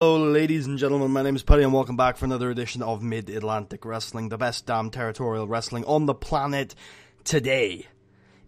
Hello, ladies and gentlemen, my name is Putty and welcome back for another edition of Mid-Atlantic Wrestling, the best damn territorial wrestling on the planet today.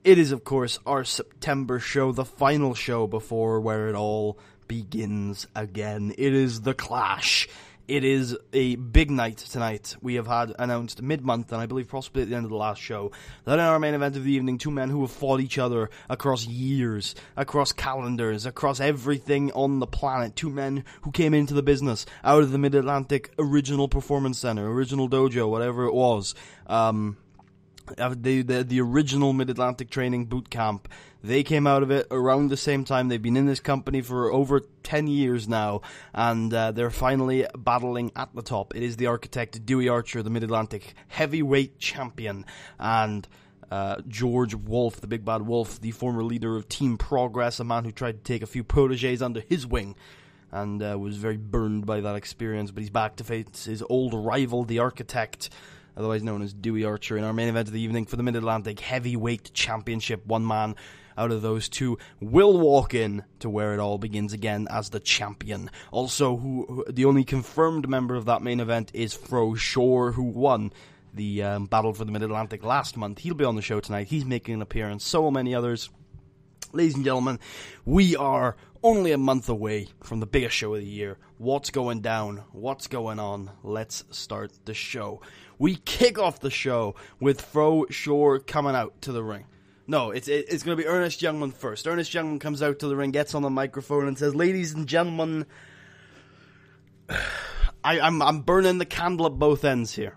It is, of course, our September show, the final show before where it all begins again. It is The Clash. It is a big night tonight. We have had announced mid-month, and I believe possibly at the end of the last show, that in our main event of the evening, two men who have fought each other across years, across calendars, across everything on the planet. Two men who came into the business out of the Mid-Atlantic Original Performance Center, Original Dojo, whatever it was. The original Mid-Atlantic Training Boot Camp. They came out of it around the same time. They've been in this company for over 10 years now, and they're finally battling at the top. It is the architect, Dewie Archer, the Mid-Atlantic Heavyweight Champion, and George Wolfe, the Big Bad Wolf, the former leader of Team Progress, a man who tried to take a few protégés under his wing, and was very burned by that experience, but he's back to face his old rival, the architect, otherwise known as Dewie Archer, in our main event of the evening for the Mid-Atlantic Heavyweight Championship. One man out of those two will walk in to where it all begins again as the champion. Also, who the only confirmed member of that main event is Frosure, who won the battle for the Mid-Atlantic last month. He'll be on the show tonight. He's making an appearance. So many others. Ladies and gentlemen, we are only a month away from the biggest show of the year. What's going down? What's going on? Let's start the show. We kick off the show with Frosure coming out to the ring. No, it's going to be Ernest Youngman first. Ernest Youngman comes out to the ring, gets on the microphone, and says, "Ladies and gentlemen, I'm burning the candle at both ends here.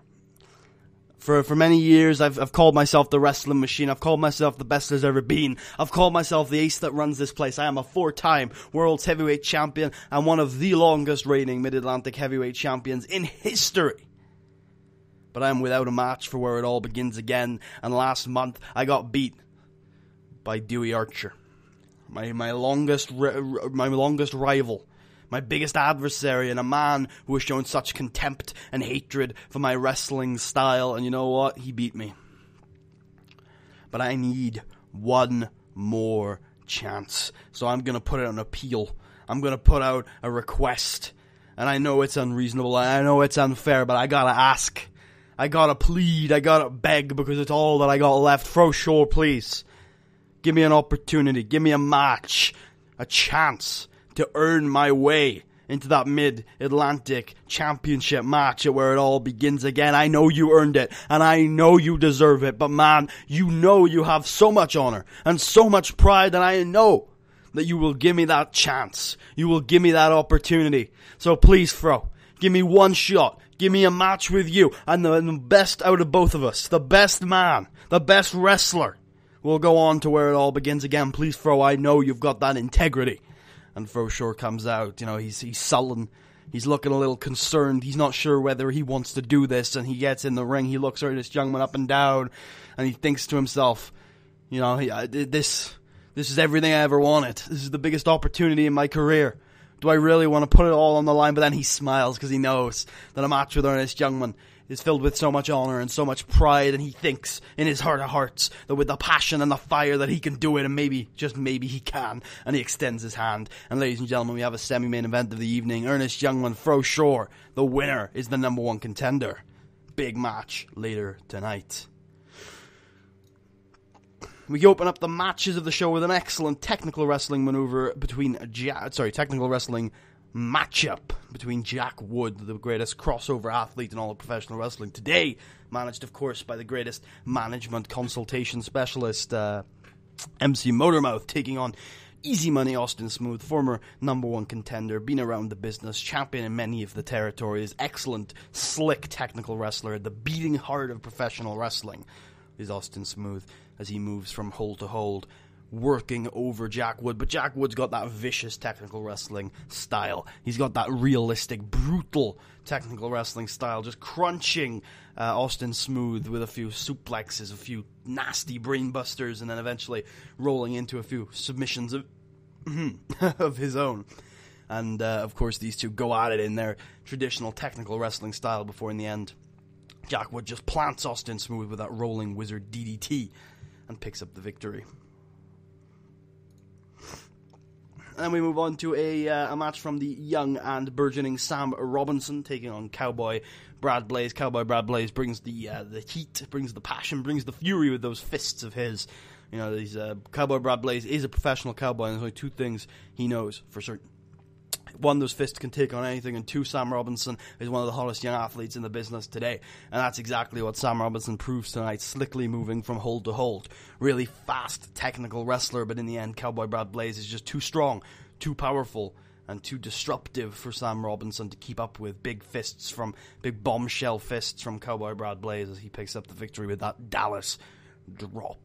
For many years, I've called myself the wrestling machine. I've called myself the best there's ever been. I've called myself the ace that runs this place. I am a 4-time world's heavyweight champion and one of the longest reigning Mid-Atlantic heavyweight champions in history. But I am without a match for where it all begins again. And last month, I got beat by Dewie Archer, my longest rival, my biggest adversary, and a man who has shown such contempt and hatred for my wrestling style. And you know what? He beat me. But I need one more chance. So I'm going to put out an appeal. I'm going to put out a request. And I know it's unreasonable. I know it's unfair, but I got to ask. I got to plead. I got to beg, because it's all that I got left. Frosure, please. Give me an opportunity. Give me a match. A chance to earn my way into that Mid-Atlantic Championship match at where it all begins again. I know you earned it, and I know you deserve it, but man, you know you have so much honor and so much pride, and I know that you will give me that chance. You will give me that opportunity. So please, Fro, give me one shot. Give me a match with you, and the best out of both of us, the best man, the best wrestler, will go on to where it all begins again. Please, Fro, I know you've got that integrity. And Frosure comes out, you know, he's sullen, he's looking a little concerned, he's not sure whether he wants to do this, and he gets in the ring, he looks Ernest Youngman up and down, and he thinks to himself, you know, this is everything I ever wanted, this is the biggest opportunity in my career, do I really want to put it all on the line? But then he smiles, because he knows that a match with Ernest Youngman is filled with so much honor and so much pride, and he thinks in his heart of hearts that with the passion and the fire that he can do it, and maybe, just maybe he can, and he extends his hand. And ladies and gentlemen, we have a semi-main event of the evening. Ernest Youngman, Frosure, the winner, is the number one contender. Big match later tonight. We open up the matches of the show with an excellent technical wrestling maneuver between technical wrestling matchup between Jack Wood, the greatest crossover athlete in all of professional wrestling today, managed, of course, by the greatest management consultation specialist, MC Motormouth, taking on Easy Money Austin Smoove, former number one contender, been around the business, champion in many of the territories, excellent, slick technical wrestler, the beating heart of professional wrestling is Austin Smoove as he moves from hold to hold, working over Jack Wood, but Jack Wood's got that vicious technical wrestling style. He's got that realistic, brutal technical wrestling style, just crunching Austin Smoove with a few suplexes, a few nasty brainbusters, and then eventually rolling into a few submissions of of his own. And of course these two go at it in their traditional technical wrestling style before in the end Jack Wood just plants Austin Smoove with that rolling wizard DDT and picks up the victory. And then we move on to a match from the young and burgeoning Sam Robinson taking on Cowboy Brad Blaze. Cowboy Brad Blaze brings the heat, brings the passion, brings the fury with those fists of his. You know, Cowboy Brad Blaze is a professional cowboy, and there's only two things he knows for certain. One, those fists can take on anything, and two, Sam Robinson is one of the hottest young athletes in the business today. And that's exactly what Sam Robinson proves tonight, slickly moving from hold to hold. Really fast, technical wrestler, but in the end, Cowboy Brad Blaze is just too strong, too powerful, and too disruptive for Sam Robinson to keep up with. Big bombshell fists from Cowboy Brad Blaze as he picks up the victory with that Dallas drop.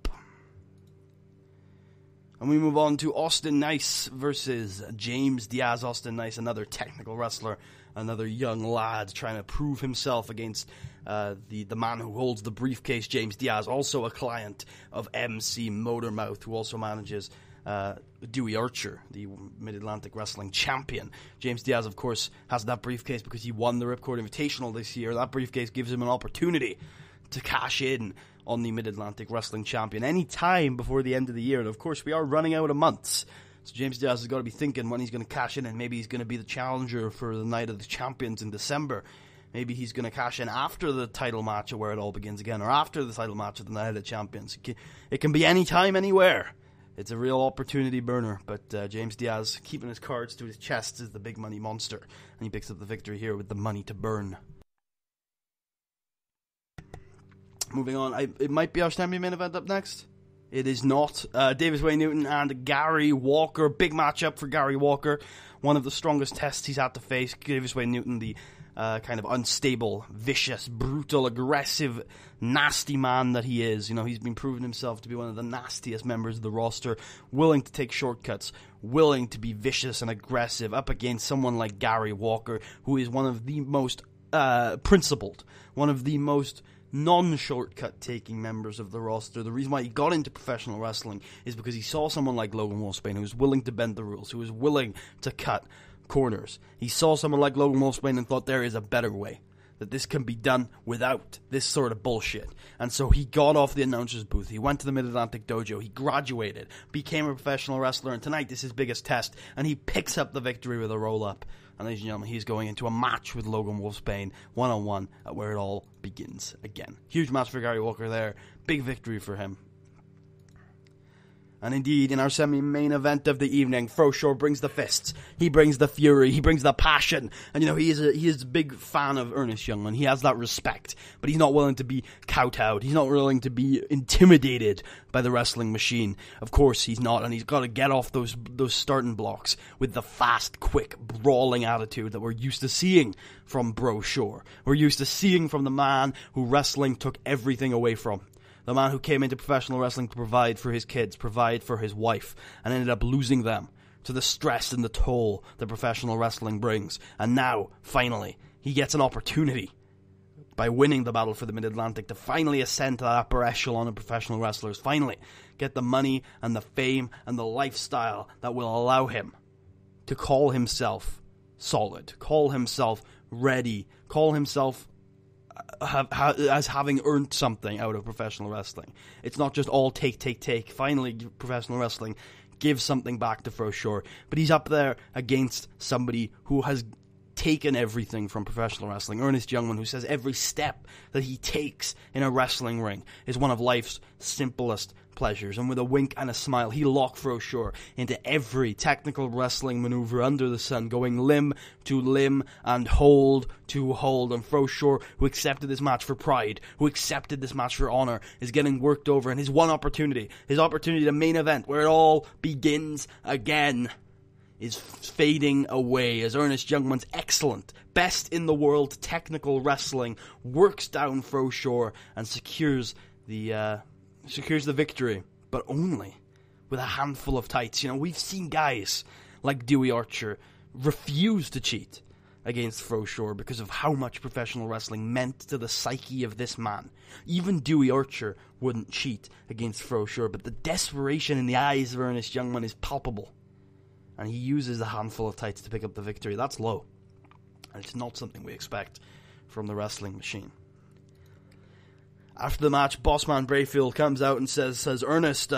And we move on to Austin Nice versus James Diaz. Austin Nice, another technical wrestler, another young lad trying to prove himself against the man who holds the briefcase, James Diaz, also a client of MC Motormouth, who also manages Dewie Archer, the Mid-Atlantic Wrestling Champion. James Diaz, of course, has that briefcase because he won the Ripcord Invitational this year. That briefcase gives him an opportunity to cash in on the Mid-Atlantic Wrestling Champion any time before the end of the year. And of course, we are running out of months. So James Diaz has got to be thinking when he's going to cash in, and maybe he's going to be the challenger for the Night of the Champions in December. Maybe he's going to cash in after the title match of Where It All Begins Again, or after the title match of the Night of the Champions. It can be any time, anywhere. It's a real opportunity burner, but James Diaz, keeping his cards to his chest, is the big money monster, and he picks up the victory here with the money to burn. Moving on, it might be our Stammy main event up next. It is not. Davis Wayne Newton and Gary Walker. Big matchup for Gary Walker. One of the strongest tests he's had to face. Davis Wayne Newton, the kind of unstable, vicious, brutal, aggressive, nasty man that he is. You know, he's been proving himself to be one of the nastiest members of the roster. Willing to take shortcuts. Willing to be vicious and aggressive up against someone like Gary Walker, who is one of the most principled, one of the most non-shortcut taking members of the roster. The reason why he got into professional wrestling is because he saw someone like Logan Wolfsbane who was willing to bend the rules, who was willing to cut corners. He saw someone like Logan Wolfsbane and thought there is a better way, that this can be done without this sort of bullshit. And so he got off the announcer's booth, he went to the Mid-Atlantic Dojo, he graduated, became a professional wrestler, and tonight this is his biggest test, and he picks up the victory with a roll-up. And ladies and gentlemen, he's going into a match with Logan Wolfsbane, one-on-one, at Where It All Begins Again. Huge match for Gary Walker there. Big victory for him. And indeed, in our semi-main event of the evening, Frosure brings the fists, he brings the fury, he brings the passion. And, you know, he is a big fan of Ernest Youngman. He has that respect, but he's not willing to be kowtowed. He's not willing to be intimidated by the wrestling machine. Of course he's not, and he's got to get off those starting blocks with the fast, quick, brawling attitude that we're used to seeing from Frosure. We're used to seeing from the man who wrestling took everything away from. The man who came into professional wrestling to provide for his kids, provide for his wife, and ended up losing them to the stress and the toll that professional wrestling brings. And now, finally, he gets an opportunity by winning the battle for the Mid-Atlantic to finally ascend to that upper echelon of professional wrestlers, finally get the money and the fame and the lifestyle that will allow him to call himself solid, call himself ready, call himself as having earned something out of professional wrestling. It's not just all take. Finally, professional wrestling gives something back to Frosure, but he's up there against somebody who has taken everything from professional wrestling. Ernest Youngman, who says every step that he takes in a wrestling ring is one of life's simplest pleasures. And with a wink and a smile, he locked Frosure into every technical wrestling maneuver under the sun, going limb to limb and hold to hold. And Frosure, who accepted this match for pride, who accepted this match for honor, is getting worked over. And his one opportunity, his opportunity to main event, where it all begins again, is fading away as Ernest Youngman's excellent, best in the world technical wrestling works down Frosure and secures the victory, but only with a handful of tights. You know, we've seen guys like Dewie Archer refuse to cheat against Frosure because of how much professional wrestling meant to the psyche of this man. Even Dewie Archer wouldn't cheat against Frosure, but the desperation in the eyes of Ernest Youngman is palpable. And he uses a handful of tights to pick up the victory. That's low. And it's not something we expect from the wrestling machine. After the match, Bossman Brayfield comes out and says Ernest,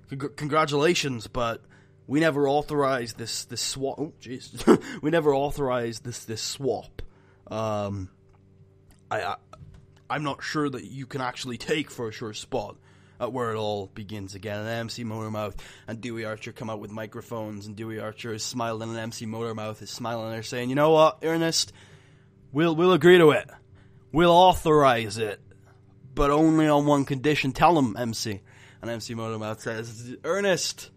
congratulations, but we never authorized this swap. Oh, jeez. We never authorized this swap. I'm not sure that you can actually take Frosure's spot at where it all begins again. And MC Motormouth and Dewie Archer come out with microphones, and Dewie Archer is smiling, and MC Motormouth is smiling. They're saying, you know what, Ernest, we'll agree to it. We'll authorize it, but only on one condition. Tell him, MC. And MC Motormouth says, Ernest,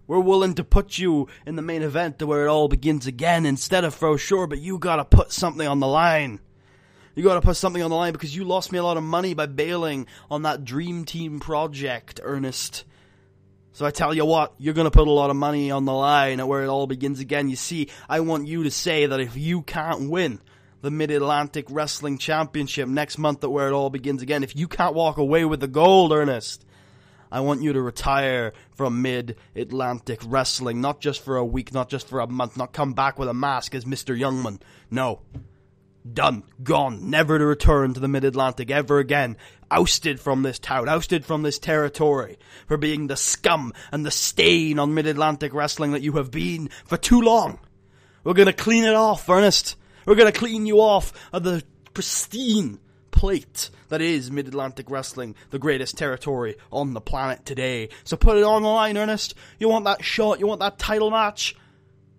we're willing to put you in the main event to where it all begins again instead of Frosure, but you gotta put something on the line. You gotta put something on the line because you lost me a lot of money by bailing on that Dream Team project, Ernest. So I tell you what, you're gonna put a lot of money on the line at where it all begins again. You see, I want you to say that if you can't win the Mid-Atlantic Wrestling Championship next month at where it all begins again, if you can't walk away with the gold, Ernest, I want you to retire from Mid-Atlantic Wrestling, not just for a week, not just for a month, not come back with a mask as Mr. Youngman. No. Done. Gone. Never to return to the Mid-Atlantic ever again. Ousted from this town. Ousted from this territory. For being the scum and the stain on Mid-Atlantic Wrestling that you have been for too long. We're gonna clean it off, Ernest. We're gonna clean you off of the pristine plate that is Mid-Atlantic Wrestling, the greatest territory on the planet today. So put it on the line, Ernest. You want that shot? You want that title match?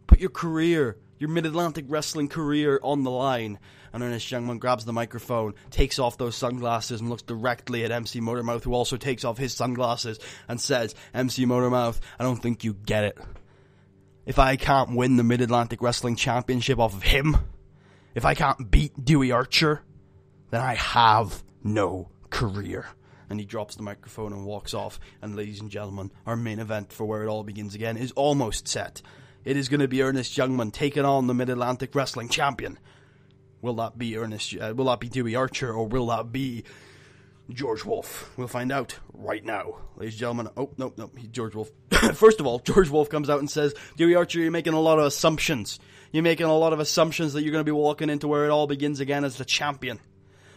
Put your career, your Mid-Atlantic Wrestling career on the line. And Ernest Youngman grabs the microphone, takes off those sunglasses, and looks directly at MC Motormouth, who also takes off his sunglasses, and says, MC Motormouth, I don't think you get it. If I can't win the Mid-Atlantic Wrestling Championship off of him, if I can't beat Dewie Archer, then I have no career. And he drops the microphone and walks off. And ladies and gentlemen, our main event for where it all begins again is almost set. It is going to be Ernest Youngman taking on the Mid-Atlantic Wrestling Champion. Will that be will that be Dewie Archer, or will that be George Wolfe? We'll find out right now, ladies and gentlemen. Oh, no, George Wolfe. First of all, George Wolfe comes out and says, Dewie Archer, you're making a lot of assumptions. You're making a lot of assumptions that you're going to be walking into where it all begins again as the champion.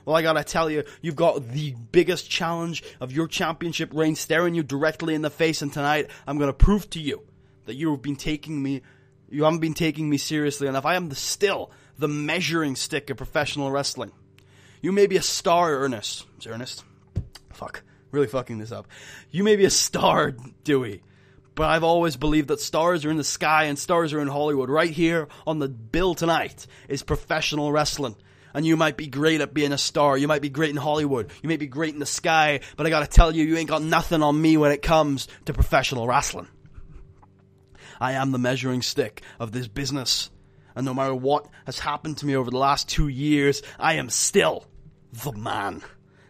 Well, I gotta tell you, you've got the biggest challenge of your championship reign staring you directly in the face, and tonight I'm gonna prove to you that you haven't been taking me seriously enough. I am still the measuring stick of professional wrestling. You may be a star, Ernest. It's Ernest. Fuck. Really fucking this up. You may be a star, Dewey. But I've always believed that stars are in the sky and stars are in Hollywood. Right here on the bill tonight is professional wrestling. And you might be great at being a star. You might be great in Hollywood. You may be great in the sky. But I gotta tell you, you ain't got nothing on me when it comes to professional wrestling. I am the measuring stick of this business. And no matter what has happened to me over the last 2 years, I am still the man.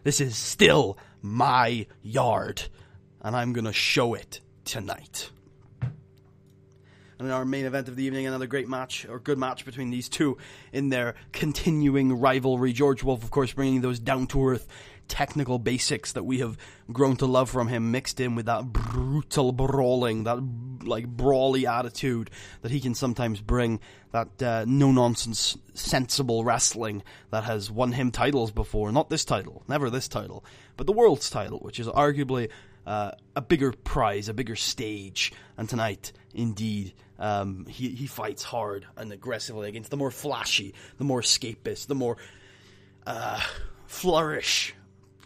This is still my yard. And I'm gonna show it tonight. And in our main event of the evening, another great match, or good match between these two in their continuing rivalry. George Wolfe, of course, bringing those down-to-earth technical basics that we have grown to love from him, mixed in with that brutal brawling, that brawly attitude that he can sometimes bring, that no-nonsense, sensible wrestling that has won him titles before. Not this title, never this title, but the world's title, which is arguably a bigger prize, a bigger stage. And tonight, indeed, he fights hard and aggressively against the more flashy, the more escapist, the more flourish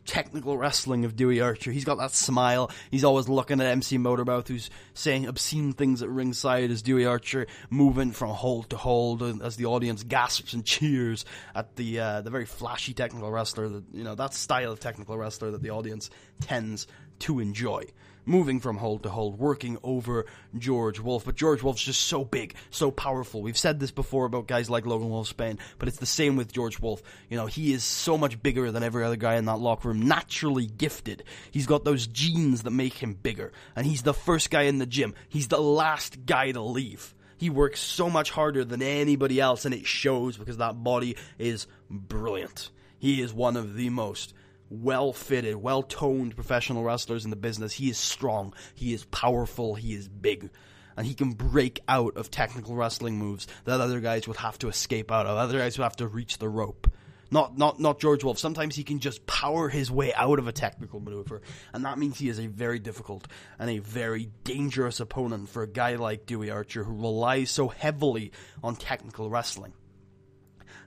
technical wrestling of Dewie Archer. He's got that smile. He's always looking at MC Motormouth, who's saying obscene things at ringside as Dewie Archer moving from hold to hold as the audience gasps and cheers at the very flashy technical wrestler, that style of technical wrestler that the audience tends to enjoy. Moving from hold to hold, working over George Wolfe. But George Wolfe's just so big, so powerful. We've said this before about guys like Logan Wolfsbane, but it's the same with George Wolfe. He is so much bigger than every other guy in that locker room, naturally gifted. He's got those genes that make him bigger, and he's the first guy in the gym. He's the last guy to leave. He works so much harder than anybody else, and it shows because that body is brilliant. He is one of the most well-fitted, well-toned professional wrestlers in the business. He is strong, he is powerful, he is big, and he can break out of technical wrestling moves that other guys would have to escape out of. Other guys would have to reach the rope. Not George Wolfe. Sometimes he can just power his way out of a technical maneuver, and that means he is a very difficult and a very dangerous opponent for a guy like Dewie Archer, who relies so heavily on technical wrestling.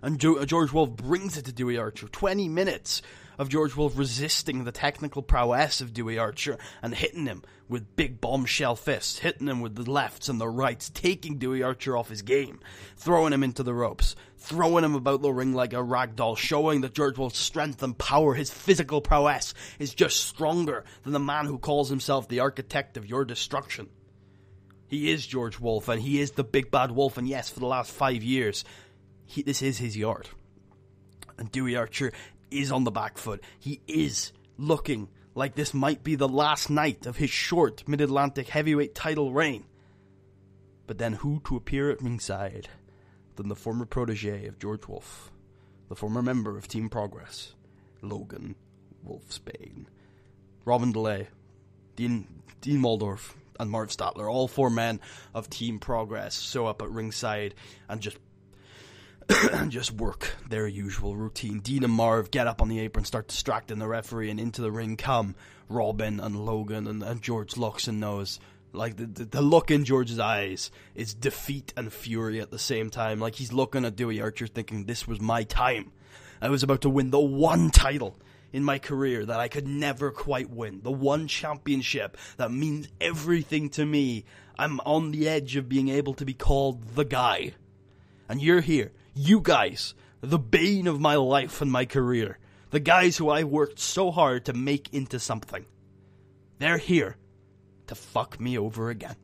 And George Wolfe brings it to Dewie Archer. 20 minutes of George Wolfe resisting the technical prowess of Dewie Archer and hitting him with big bombshell fists, hitting him with the lefts and the rights, taking Dewie Archer off his game, throwing him into the ropes, throwing him about the ring like a ragdoll, showing that George Wolfe's strength and power, his physical prowess, is just stronger than the man who calls himself the architect of your destruction. He is George Wolfe, and he is the big bad wolf, and yes, for the last 5 years, this is his yard. And Dewie Archer is on the back foot. He is looking like this might be the last night of his short Mid-Atlantic heavyweight title reign. But then who to appear at ringside than the former protege of George Wolfe, the former member of Team Progress, Logan Wolfsbane. Robin DeLay, Dean Waldorf, and Marv Statler, all 4 men of Team Progress, show up at ringside and just work their usual routine. Dean and Marv get up on the apron, start distracting the referee, and into the ring come Robin and Logan, and George looks and knows. Like, the look in George's eyes is defeat and fury at the same time. Like, he's looking at Dewie Archer thinking, this was my time. I was about to win the one title in my career that I could never quite win. The one championship that means everything to me. I'm on the edge of being able to be called the guy. And you're here. You guys, the bane of my life and my career. The guys who I worked so hard to make into something. They're here to fuck me over again.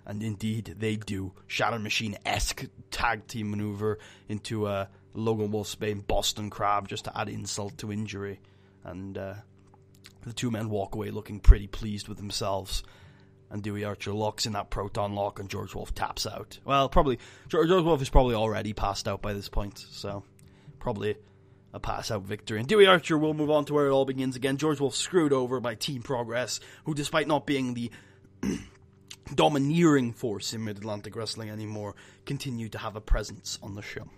And indeed, they do. Shatter Machine-esque tag team maneuver into a Logan Wolfsbane Boston Crab just to add insult to injury. And the 2 men walk away looking pretty pleased with themselves. And Dewie Archer locks in that proton lock and George Wolfe taps out. Well, probably, George Wolfe is probably already passed out by this point. So, probably a pass-out victory. And Dewie Archer will move on to where it all begins again. George Wolfe screwed over by Team Progress, who, despite not being the domineering force in Mid-Atlantic Wrestling anymore, continue to have a presence on the show.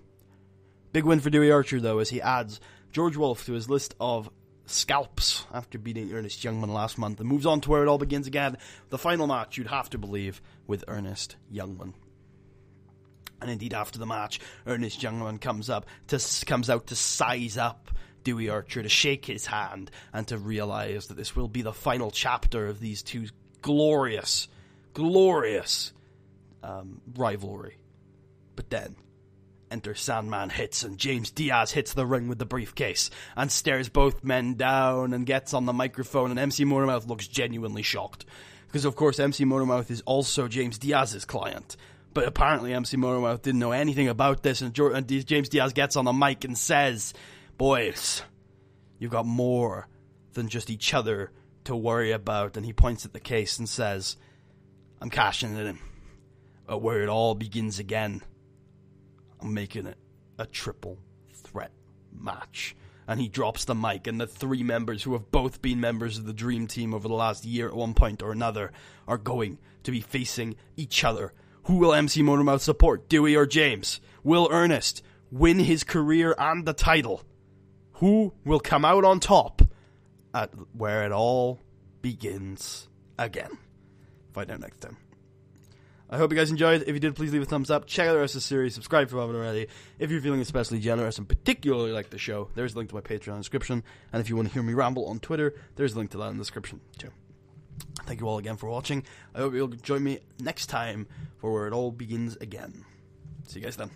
Big win for Dewie Archer, though, as he adds George Wolfe to his list of scalps after beating Ernest Youngman last month, and moves on to where it all begins again. The final match, you'd have to believe, with Ernest Youngman. And indeed, after the match, Ernest Youngman comes out to size up Dewie Archer, to shake his hand, and to realize that this will be the final chapter of these 2 glorious rivalry. But then, enter Sandman Hits, and James Diaz hits the ring with the briefcase, and stares both men down, and gets on the microphone, and MC Motormouth looks genuinely shocked. Because, of course, MC Motormouth is also James Diaz's client. But apparently MC Motormouth didn't know anything about this, and James Diaz gets on the mic and says, boys, you've got more than just each other to worry about. And he points at the case and says, I'm cashing it in. But where it all begins again, I'm making it a triple threat match. And he drops the mic, and the 3 members who have both been members of the Dream Team over the last year at one point or another are going to be facing each other. Who will MC Motormouth support, Dewey or James? Will Ernest win his career and the title? Who will come out on top at where it all begins again? Find out next time. I hope you guys enjoyed. If you did, please leave a thumbs up. Check out the rest of the series. Subscribe if you haven't already. If you're feeling especially generous and particularly like the show, there's a link to my Patreon description. And if you want to hear me ramble on Twitter, there's a link to that in the description too. Thank you all again for watching. I hope you'll join me next time for where it all begins again. See you guys then.